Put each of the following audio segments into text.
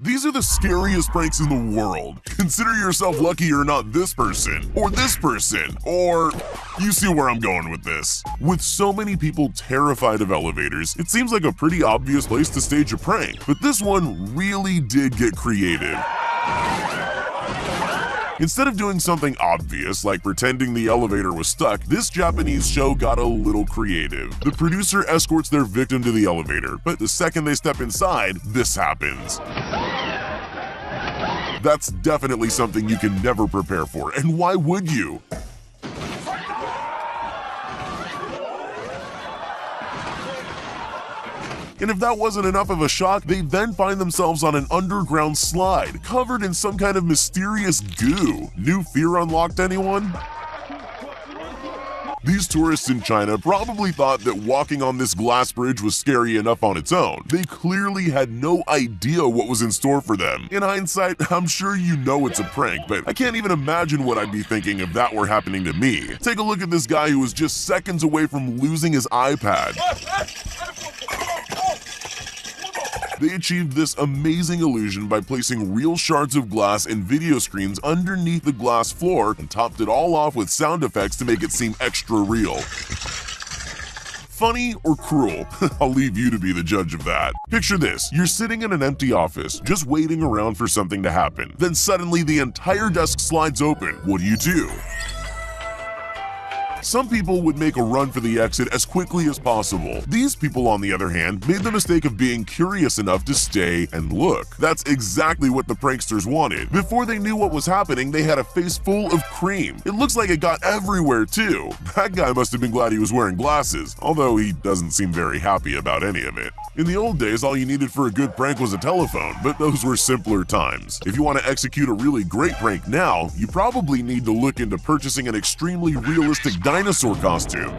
These are the scariest pranks in the world. Consider yourself lucky you're not this person, or you see where I'm going with this. With so many people terrified of elevators, it seems like a pretty obvious place to stage a prank, but this one really did get creative. Instead of doing something obvious like pretending the elevator was stuck, this Japanese show got a little creative. The producer escorts their victim to the elevator, but the second they step inside, this happens. That's definitely something you can never prepare for, and why would you? And if that wasn't enough of a shock, they then find themselves on an underground slide, covered in some kind of mysterious goo. New fear unlocked, anyone? These tourists in China probably thought that walking on this glass bridge was scary enough on its own. They clearly had no idea what was in store for them. In hindsight, I'm sure you know it's a prank, but I can't even imagine what I'd be thinking if that were happening to me. Take a look at this guy who was just seconds away from losing his iPad. They achieved this amazing illusion by placing real shards of glass and video screens underneath the glass floor and topped it all off with sound effects to make it seem extra real. Funny or cruel? I'll leave you to be the judge of that. Picture this, you're sitting in an empty office, just waiting around for something to happen. Then suddenly the entire desk slides open. What do? Some people would make a run for the exit as quickly as possible. These people, on the other hand, made the mistake of being curious enough to stay and look. That's exactly what the pranksters wanted. Before they knew what was happening, they had a face full of cream. It looks like it got everywhere too. That guy must have been glad he was wearing glasses, although he doesn't seem very happy about any of it. In the old days, all you needed for a good prank was a telephone, but those were simpler times. If you want to execute a really great prank now, you probably need to look into purchasing an extremely realistic dinosaur costume.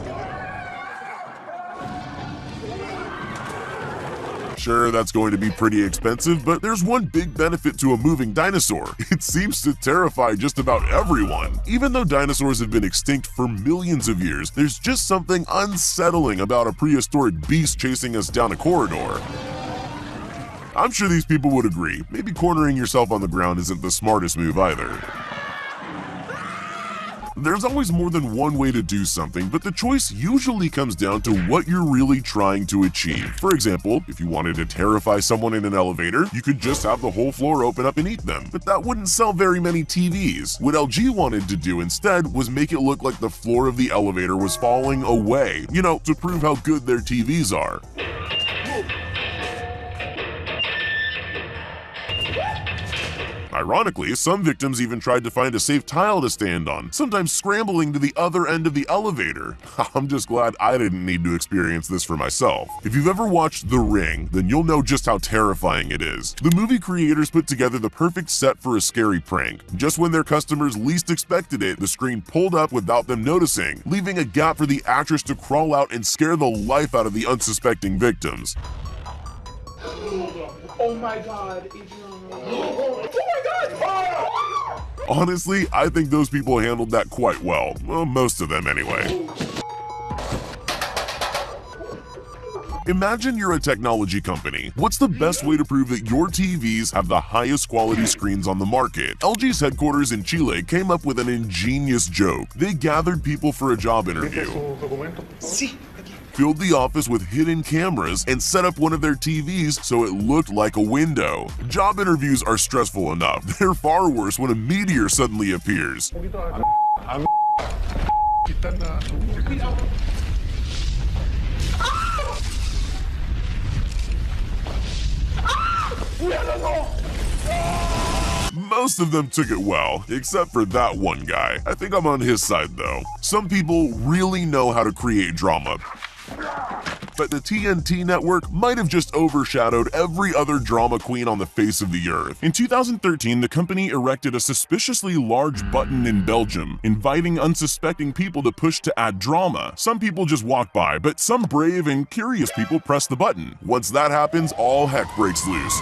Sure, that's going to be pretty expensive, but there's one big benefit to a moving dinosaur. It seems to terrify just about everyone. Even though dinosaurs have been extinct for millions of years, there's just something unsettling about a prehistoric beast chasing us down a corridor. I'm sure these people would agree. Maybe cornering yourself on the ground isn't the smartest move either. There's always more than one way to do something, but the choice usually comes down to what you're really trying to achieve. For example, if you wanted to terrify someone in an elevator, you could just have the whole floor open up and eat them, but that wouldn't sell very many TVs. What LG wanted to do instead was make it look like the floor of the elevator was falling away, to prove how good their TVs are. Ironically, some victims even tried to find a safe tile to stand on, sometimes scrambling to the other end of the elevator. I'm just glad I didn't need to experience this for myself. If you've ever watched The Ring, then you'll know just how terrifying it is. The movie creators put together the perfect set for a scary prank. Just when their customers least expected it, the screen pulled up without them noticing, leaving a gap for the actress to crawl out and scare the life out of the unsuspecting victims. Oh my god, Adrian. Oh my god! Honestly, I think those people handled that quite well. Well, most of them anyway. Imagine you're a technology company. What's the best way to prove that your TVs have the highest quality screens on the market? LG's headquarters in Chile came up with an ingenious joke. They gathered people for a job interview, filled the office with hidden cameras, and set up one of their TVs so it looked like a window. Job interviews are stressful enough. They're far worse when a meteor suddenly appears. Most of them took it well, except for that one guy. I think I'm on his side though. Some people really know how to create drama, but the TNT network might have just overshadowed every other drama queen on the face of the earth. In 2013, the company erected a suspiciously large button in Belgium, inviting unsuspecting people to push to add drama. Some people just walk by, but some brave and curious people press the button. Once that happens, all heck breaks loose,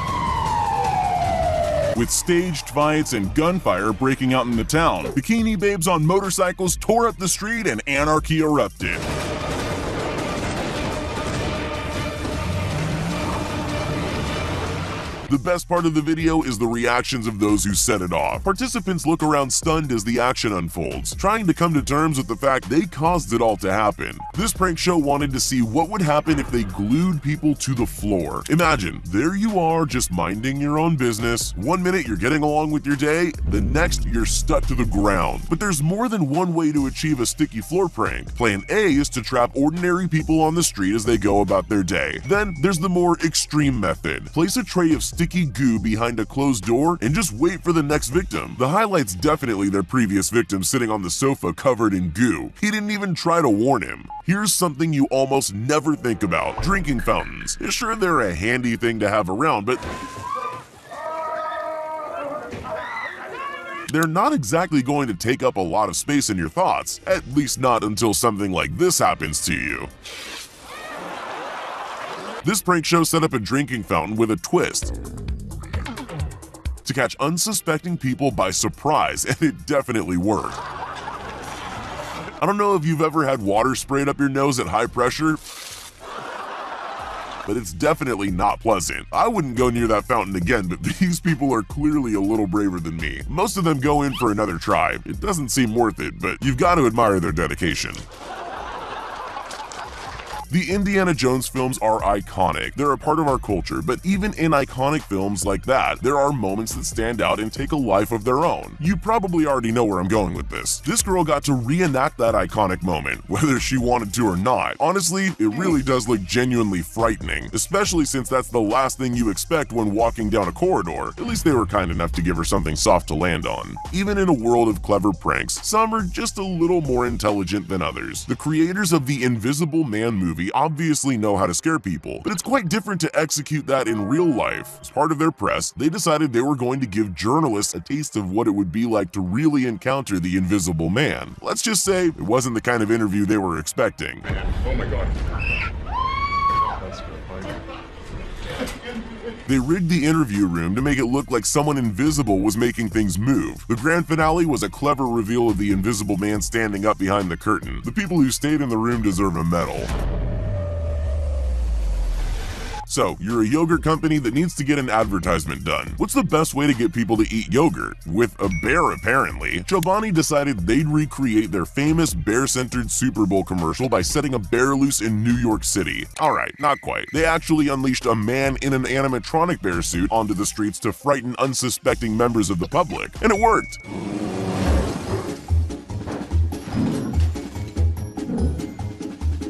with staged fights and gunfire breaking out in the town. Bikini babes on motorcycles tore up the street and anarchy erupted. The best part of the video is the reactions of those who set it off. Participants look around stunned as the action unfolds, trying to come to terms with the fact they caused it all to happen. This prank show wanted to see what would happen if they glued people to the floor. Imagine, there you are just minding your own business. One minute you're getting along with your day, the next you're stuck to the ground. But there's more than one way to achieve a sticky floor prank. Plan A is to trap ordinary people on the street as they go about their day. Then there's the more extreme method. Place a tray of sticky goo behind a closed door and just wait for the next victim. The highlight's definitely their previous victim sitting on the sofa covered in goo. He didn't even try to warn him. Here's something you almost never think about: drinking fountains. Sure, they're a handy thing to have around, but they're not exactly going to take up a lot of space in your thoughts, at least not until something like this happens to you. This prank show set up a drinking fountain with a twist to catch unsuspecting people by surprise, and it definitely worked. I don't know if you've ever had water sprayed up your nose at high pressure, but it's definitely not pleasant. I wouldn't go near that fountain again, but these people are clearly a little braver than me. Most of them go in for another try. It doesn't seem worth it, but you've got to admire their dedication. The Indiana Jones films are iconic. They're a part of our culture, but even in iconic films like that, there are moments that stand out and take a life of their own. You probably already know where I'm going with this. This girl got to reenact that iconic moment, whether she wanted to or not. Honestly, it really does look genuinely frightening, especially since that's the last thing you expect when walking down a corridor. At least they were kind enough to give her something soft to land on. Even in a world of clever pranks, some are just a little more intelligent than others. The creators of the Invisible Man movie obviously know how to scare people, but it's quite different to execute that in real life. As part of their press, they decided they were going to give journalists a taste of what it would be like to really encounter the Invisible Man. Let's just say it wasn't the kind of interview they were expecting. Oh my god. They rigged the interview room to make it look like someone invisible was making things move. The grand finale was a clever reveal of the Invisible Man standing up behind the curtain. The people who stayed in the room deserve a medal. So, you're a yogurt company that needs to get an advertisement done. What's the best way to get people to eat yogurt? With a bear, apparently. Chobani decided they'd recreate their famous bear-centered Super Bowl commercial by setting a bear loose in New York City. Alright, not quite. They actually unleashed a man in an animatronic bear suit onto the streets to frighten unsuspecting members of the public. And it worked!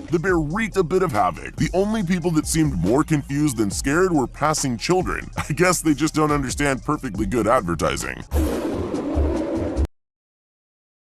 The bear wreaked a bit of havoc. The only people that seemed more confused than scared were passing children. I guess they just don't understand perfectly good advertising.